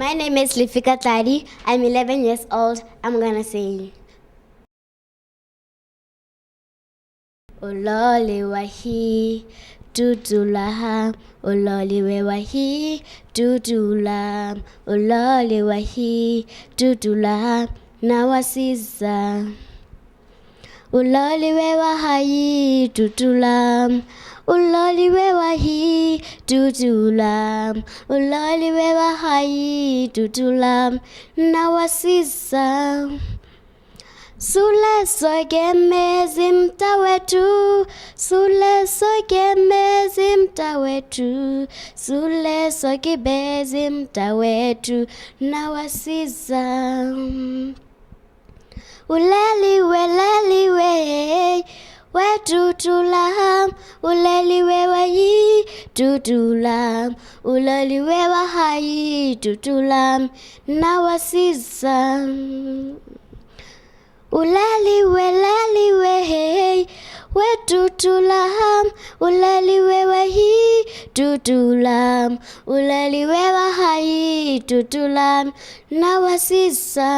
My name is Lefika Tladi. I'm 11 years old. I'm gonna sing. Olole wahi tutula, olole we wahi tutula, olole wahi tutula nawasiza. Olole we wahi tutula, olole we wahi tutula, olole we wahi tutula nawasiza. Sule soke mezimta wetu, sule soke mezimta wetu, sule soke bezimta wetu nawasiza. Uleliwe wetutulam, uleliwe wayi tutulam, uleliwe wahayi tutulam nawasiza. Uleliwe wetutulam, uleliwe wahi tutulam, uleliwe wahayi tutulam nawasiza.